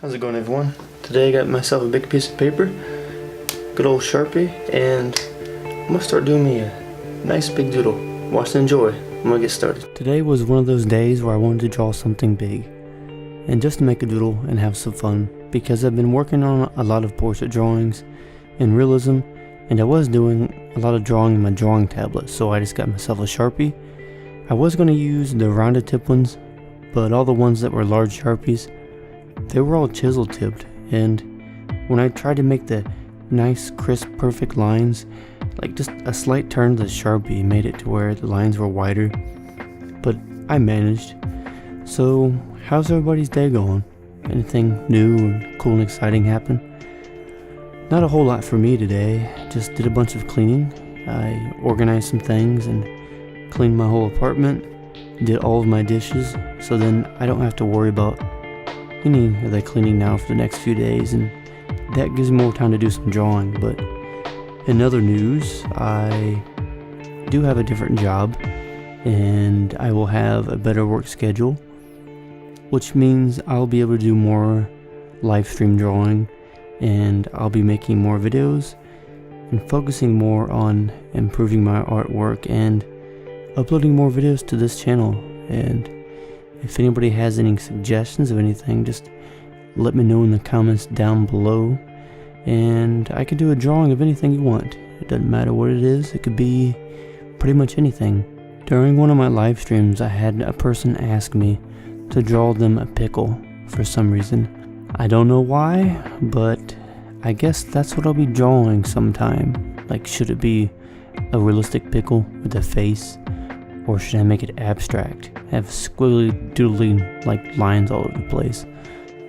How's it going, everyone? Today I got myself a big piece of paper, good old Sharpie, and I'm gonna start doing me a nice big doodle. Watch and enjoy. I'm gonna get started. Today was one of those days where I wanted to draw something big and just to make a doodle and have some fun, because I've been working on a lot of portrait drawings and realism, and I was doing a lot of drawing in my drawing tablet, so I just got myself a Sharpie. I was going to use the rounded tip ones, but all the ones that were large Sharpies, they were all chisel tipped, and when I tried to make the nice crisp perfect lines, like just a slight turn of the Sharpie made it to where the lines were wider, but I managed. So how's everybody's day going? Anything new and cool and exciting happen? Not a whole lot for me today, just did a bunch of cleaning. I organized some things and cleaned my whole apartment, did all of my dishes, so then I don't have to worry about any of the cleaning now for the next few days, and that gives me more time to do some drawing. But in other news, I do have a different job, and I will have a better work schedule, which means I'll be able to do more live stream drawing, and I'll be making more videos and focusing more on improving my artwork and uploading more videos to this channel. And if anybody has any suggestions of anything, just let me know in the comments down below, and I can do a drawing of anything you want. It doesn't matter what it is, it could be pretty much anything. During one of my live streams, I had a person ask me to draw them a pickle for some reason. I don't know why, but I guess that's what I'll be drawing sometime. Like, should it be a realistic pickle with a face, or should I make it abstract, have squiggly doodly like lines all over the place?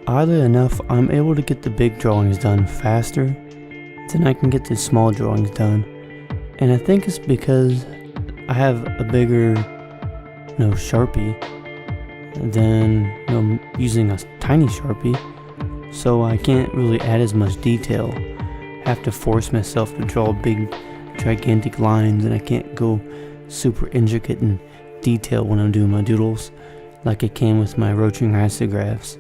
Oddly enough, I'm able to get the big drawings done faster than I can get the small drawings done, and I think it's because I have a bigger Sharpie than using a tiny Sharpie, so I can't really add as much detail. I have to force myself to draw big gigantic lines, and I can't go super intricate in detail when I'm doing my doodles like I can with my rotring isographs.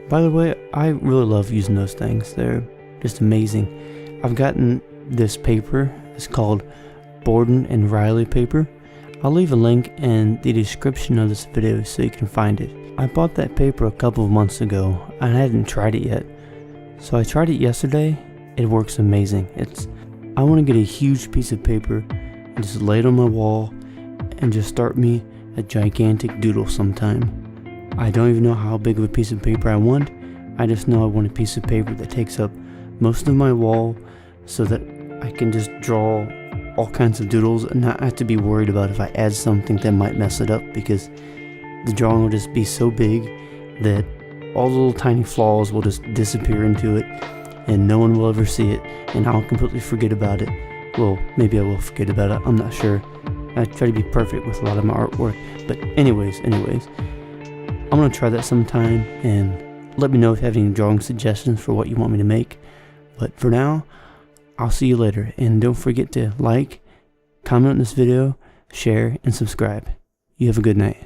By the way, I really love using those things. They're just amazing. I've gotten this paper. It's called Borden and Riley paper. I'll leave a link in the description of this video so you can find it. I bought that paper a couple of months ago and I hadn't tried it yet, so I tried it yesterday. It works amazing. I want to get a huge piece of paper and just lay it on my wall and just start me a gigantic doodle sometime. I don't even know how big of a piece of paper I want. I just know I want a piece of paper that takes up most of my wall so that I can just draw all kinds of doodles and not have to be worried about if I add something that might mess it up, because the drawing will just be so big that all the little tiny flaws will just disappear into it and no one will ever see it, and I'll completely forget about it. Well, maybe I will forget about it, I'm not sure. I try to be perfect with a lot of my artwork, but anyways, I'm gonna try that sometime, and let me know if you have any drawing suggestions for what you want me to make. But for now, I'll see you later, and don't forget to like, comment on this video, share, and subscribe. You have a good night.